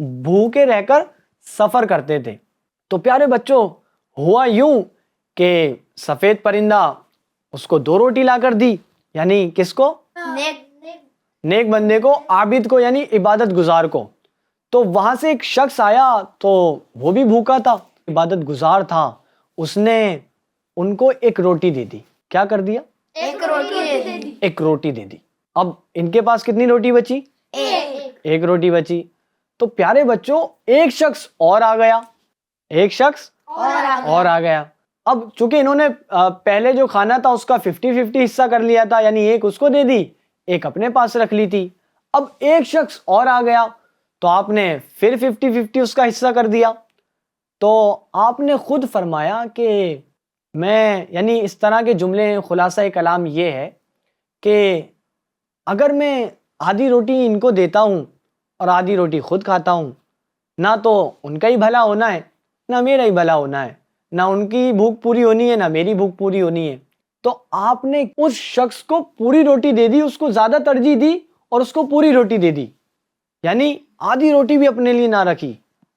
بھوکے رہ کر سفر کرتے تھے. تو پیارے بچوں ہوا یوں کہ سفید پرندہ اس کو 2 روٹی لا کر دی, یعنی کس کو؟ نیک بندے کو, عابد کو, یعنی عبادت گزار کو. تو وہاں سے ایک شخص آیا تو وہ بھی بھوکا تھا, عبادت گزار تھا, اس نے ان کو 1 روٹی دے دی. کیا کر دیا؟ 1 روٹی دے دی. 1 روٹی دے دی. اب ان کے پاس کتنی روٹی بچی؟ 1 روٹی بچی. تو پیارے بچوں ایک شخص اور آ گیا, ایک شخص اور آ گیا. اب چونکہ انہوں نے پہلے جو کھانا تھا اس کا 50-50 حصہ کر لیا تھا, یعنی 1 اس کو دے دی, 1 اپنے پاس رکھ لی تھی. اب ایک شخص اور آ گیا تو آپ نے پھر 50-50 اس کا حصہ کر دیا. تو آپ نے خود فرمایا کہ میں, یعنی اس طرح کے جملے, خلاصہ کلام یہ ہے کہ اگر میں آدھی روٹی ان کو دیتا ہوں اور آدھی روٹی خود کھاتا ہوں, نہ تو ان کا ہی بھلا ہونا ہے نہ میرا ہی بھلا ہونا ہے, نہ ان کی بھوک پوری ہونی ہے نہ میری بھوک پوری ہونی ہے. تو آپ نے اس شخص کو پوری روٹی دے دی, اس کو زیادہ ترجیح دی اور اس کو پوری روٹی دے دی, یعنی آدھی روٹی بھی اپنے لیے نہ رکھی.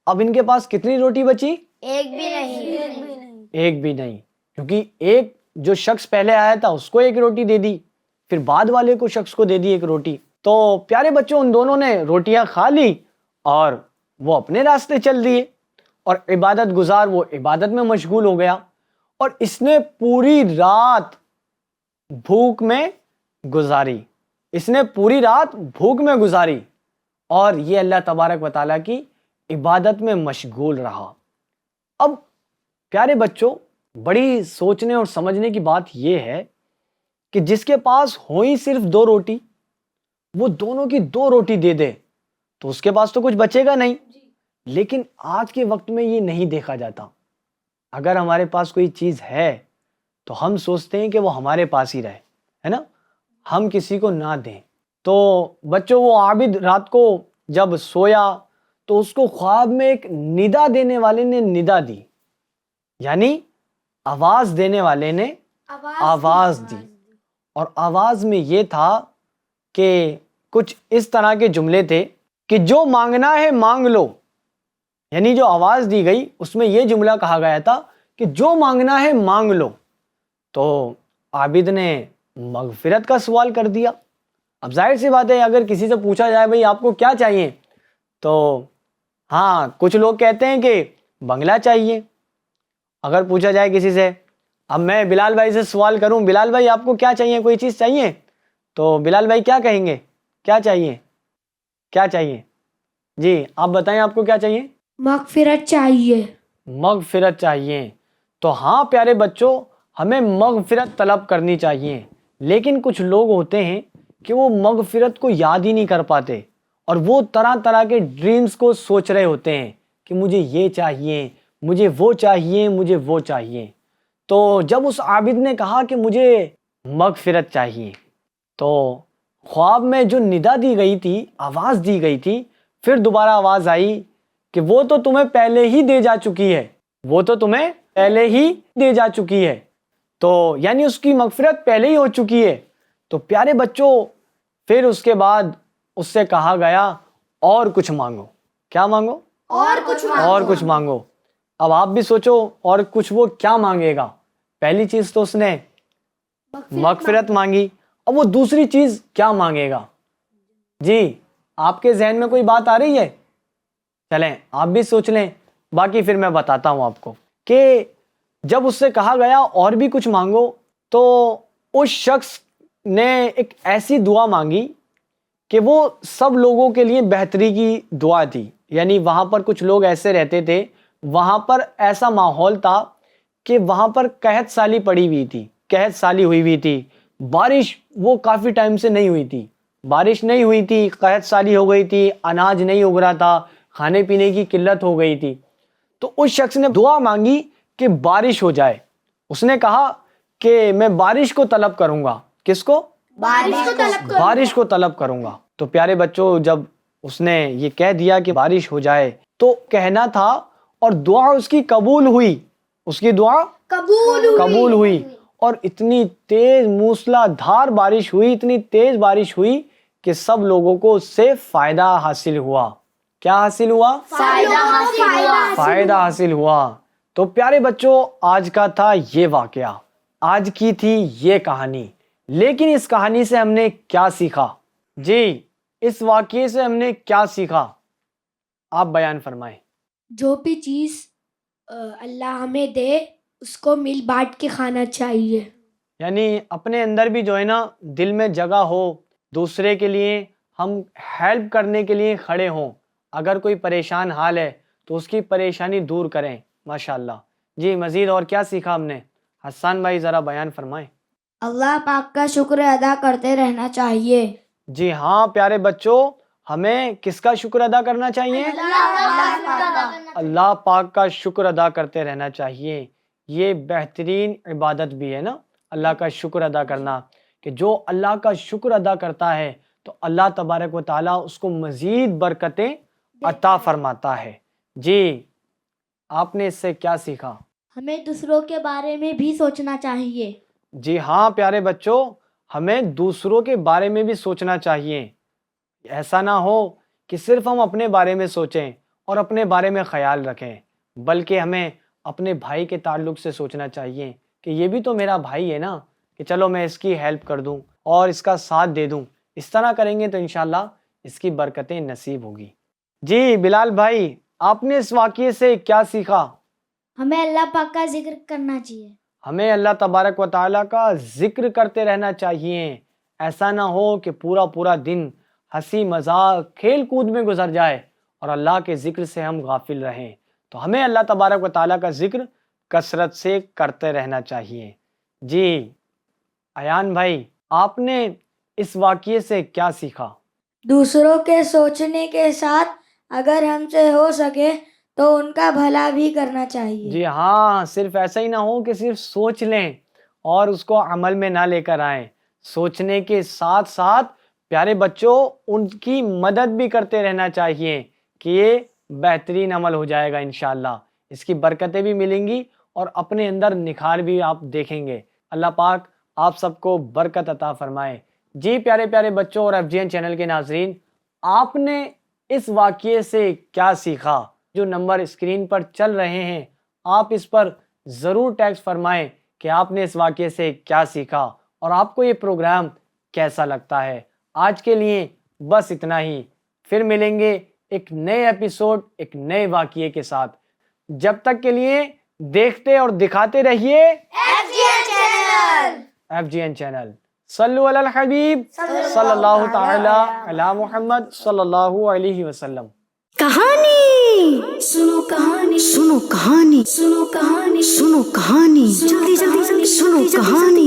اب ان کے پاس کتنی روٹی بچی؟ 1 بھی نہیں. 1 بھی نہیں, کیونکہ ایک جو شخص پہلے آیا تھا اس کو 1 روٹی دے دی, پھر بعد والے کو شخص کو دے دی 1 روٹی. تو پیارے بچوں ان دونوں نے روٹیاں کھا لی اور وہ اپنے راستے چل دیے, اور عبادت گزار وہ عبادت میں مشغول ہو گیا, اور اس نے پوری رات بھوک میں گزاری. اس نے پوری رات بھوک میں گزاری اور یہ اللہ تبارک و تعالیٰ کی عبادت میں مشغول رہا. اب پیارے بچوں بڑی سوچنے اور سمجھنے کی بات یہ ہے کہ جس کے پاس ہو ہی صرف 2 روٹی, وہ دونوں کی 2 روٹی دے دے تو اس کے پاس تو کچھ بچے گا نہیں. لیکن آج کے وقت میں یہ نہیں دیکھا جاتا. اگر ہمارے پاس کوئی چیز ہے تو ہم سوچتے ہیں کہ وہ ہمارے پاس ہی رہے, ہے نا, ہم کسی کو نہ دیں. تو بچوں وہ عابد رات کو جب سویا تو اس کو خواب میں ایک ندا دینے والے نے ندا دی, یعنی آواز دینے والے نے آواز دی, اور آواز میں یہ تھا کہ کچھ اس طرح کے جملے تھے کہ جو مانگنا ہے مانگ لو. یعنی جو آواز دی گئی اس میں یہ جملہ کہا گیا تھا کہ جو مانگنا ہے مانگ لو. تو عابد نے مغفرت کا سوال کر دیا. اب ظاہر سی بات ہے اگر کسی سے پوچھا جائے بھئی آپ کو کیا چاہیے, تو ہاں کچھ لوگ کہتے ہیں کہ بنگلہ چاہیے. اگر پوچھا جائے کسی سے, اب میں بلال بھائی سے سوال کروں بلال بھائی آپ کو کیا چاہیے, کوئی چیز چاہیے, تو بلال بھائی کیا کہیں گے, کیا چاہیے, کیا چاہیے؟ جی آپ بتائیں آپ کو کیا چاہیے؟ مغفرت چاہیے. مغفرت چاہیے. تو ہاں پیارے بچوں ہمیں مغفرت طلب کرنی چاہیے, لیکن کچھ لوگ ہوتے ہیں کہ وہ مغفرت کو یاد ہی نہیں کر پاتے, اور وہ طرح طرح کے ڈریمز کو سوچ رہے ہوتے ہیں کہ مجھے یہ چاہیے, مجھے وہ چاہیے, مجھے وہ چاہیے. تو جب اس عابد نے کہا کہ مجھے مغفرت چاہیے, تو خواب میں جو ندا دی گئی تھی, آواز دی گئی تھی, پھر دوبارہ آواز آئی کہ وہ تو تمہیں پہلے ہی دے جا چکی ہے, وہ تو تمہیں پہلے ہی دے جا چکی ہے. تو یعنی اس کی مغفرت پہلے ہی ہو چکی ہے. تو پیارے بچوں پھر اس کے بعد اس سے کہا گیا اور کچھ مانگو. کیا مانگو؟ اور کچھ مانگو. اب آپ بھی سوچو اور کچھ وہ کیا مانگے گا. پہلی چیز تو اس نے مغفرت مانگی, اب وہ دوسری چیز کیا مانگے گا؟ جی آپ کے ذہن میں کوئی بات آ رہی ہے؟ چلیں آپ بھی سوچ لیں, باقی پھر میں بتاتا ہوں آپ کو. کہ جب اس سے کہا گیا اور بھی کچھ مانگو, تو اس شخص نے ایک ایسی دعا مانگی کہ وہ سب لوگوں کے لیے بہتری کی دعا تھی. یعنی وہاں پر کچھ لوگ ایسے رہتے تھے, وہاں پر ایسا ماحول تھا کہ وہاں پر قحط سالی پڑی ہوئی تھی, قحط سالی ہوئی ہوئی تھی, بارش وہ کافی ٹائم سے نہیں ہوئی تھی, بارش نہیں ہوئی تھی, قحط سالی ہو گئی تھی, اناج نہیں اگ رہا تھا, کھانے پینے کی قلت ہو گئی تھی. تو اس شخص نے دعا مانگی کہ بارش ہو جائے. اس نے کہا کہ میں بارش کو طلب کروں گا. کس کو؟ بارش کو طلب کروں گا. تو پیارے بچوں جب اس نے یہ کہہ دیا کہ بارش ہو جائے, تو کہنا تھا اور دعا اس کی قبول ہوئی, اس کی دعا قبول ہوئی, اور اتنی تیز موسلا دھار بارش ہوئی, اتنی تیز بارش ہوئی کہ سب لوگوں کو اس سے فائدہ حاصل ہوا. کیا حاصل ہوا؟ فائدہ حاصل ہوا. فائدہ حاصل ہوا. تو پیارے بچوں آج کا تھا یہ واقعہ، آج کی تھی یہ کہانی. لیکن اس کہانی سے ہم نے کیا سیکھا؟ جی اس واقعے سے ہم نے کیا سیکھا؟ آپ بیان فرمائیں. جو بھی چیز اللہ ہمیں دے اس کو مل بانٹ کے کھانا چاہیے. یعنی اپنے اندر بھی جو ہے نا دل میں جگہ ہو، دوسرے کے لیے ہم ہیلپ کرنے کے لیے کھڑے ہوں. اگر کوئی پریشان حال ہے تو اس کی پریشانی دور کریں. ماشاءاللہ. جی مزید اور کیا سیکھا ہم نے؟ حسان بھائی ذرا بیان فرمائیں. اللہ پاک کا شکر ادا کرتے رہنا چاہیے. جی ہاں پیارے بچوں، ہمیں کس کا شکر ادا کرنا چاہیے؟ اللہ پاک کا شکر ادا کرتے رہنا چاہیے. یہ بہترین عبادت بھی ہے نا، اللہ کا شکر ادا کرنا، کہ جو اللہ کا شکر ادا کرتا ہے تو اللہ تبارک و تعالیٰ اس کو مزید برکتیں عطا فرماتا ہے. جی آپ نے اس سے کیا سیکھا؟ ہمیں دوسروں کے بارے میں بھی سوچنا چاہیے. جی ہاں پیارے بچوں، ہمیں دوسروں کے بارے میں بھی سوچنا چاہیے. ایسا نہ ہو کہ صرف ہم اپنے بارے میں سوچیں اور اپنے بارے میں خیال رکھیں، بلکہ ہمیں اپنے بھائی کے تعلق سے سوچنا چاہیے کہ یہ بھی تو میرا بھائی ہے نا، کہ چلو میں اس کی ہیلپ کر دوں اور اس کا ساتھ دے دوں. اس طرح کریں گے تو انشاءاللہ اس کی برکتیں نصیب ہوگی. جی بلال بھائی آپ نے اس واقعے سے کیا سیکھا؟ ہمیں اللہ پاک کا ذکر کرنا چاہیے. ہمیں اللہ تبارک و تعالیٰ کا ذکر کرتے رہنا چاہیے. ایسا نہ ہو کہ پورا پورا دن ہنسی مذاق کھیل کود میں گزر جائے اور اللہ کے ذکر سے ہم غافل رہیں. تو ہمیں اللہ تبارک و تعالیٰ کا ذکر کثرت سے کرتے رہنا چاہیے. جی ایان بھائی آپ نے اس واقعے سے کیا سیکھا؟ دوسروں کے سوچنے کے ساتھ اگر ہم سے ہو سکے تو ان کا بھلا بھی کرنا چاہیے. جی ہاں، صرف ایسا ہی نہ ہو کہ صرف سوچ لیں اور اس کو عمل میں نہ لے کر آئیں. سوچنے کے ساتھ ساتھ پیارے بچوں ان کی مدد بھی کرتے رہنا چاہیے کہ یہ بہترین عمل ہو جائے گا انشاءاللہ. اس کی برکتیں بھی ملیں گی اور اپنے اندر نکھار بھی آپ دیکھیں گے. اللہ پاک آپ سب کو برکت عطا فرمائے. جی پیارے پیارے بچوں اور FGN چینل کے ناظرین، آپ نے اس واقعے سے کیا سیکھا؟ جو نمبر اسکرین پر چل رہے ہیں آپ اس پر ضرور ٹیکسٹ فرمائیں کہ آپ نے اس واقعے سے کیا سیکھا اور آپ کو یہ پروگرام کیسا لگتا ہے. آج کے لیے بس اتنا ہی. پھر ملیں گے ایک نئے ایپیسوڈ ایک نئے واقعے کے ساتھ. جب تک کے لیے دیکھتے اور دکھاتے رہیے FGN چینل. صلو علی الحبیب صلی اللہ تعالی علی محمد صلی اللہ علیہ وسلم. کہانی سنو، کہانی سنو، کہانی سنو، کہانی سنو، کہانی جلدی جلدی جلدی سنو کہانی.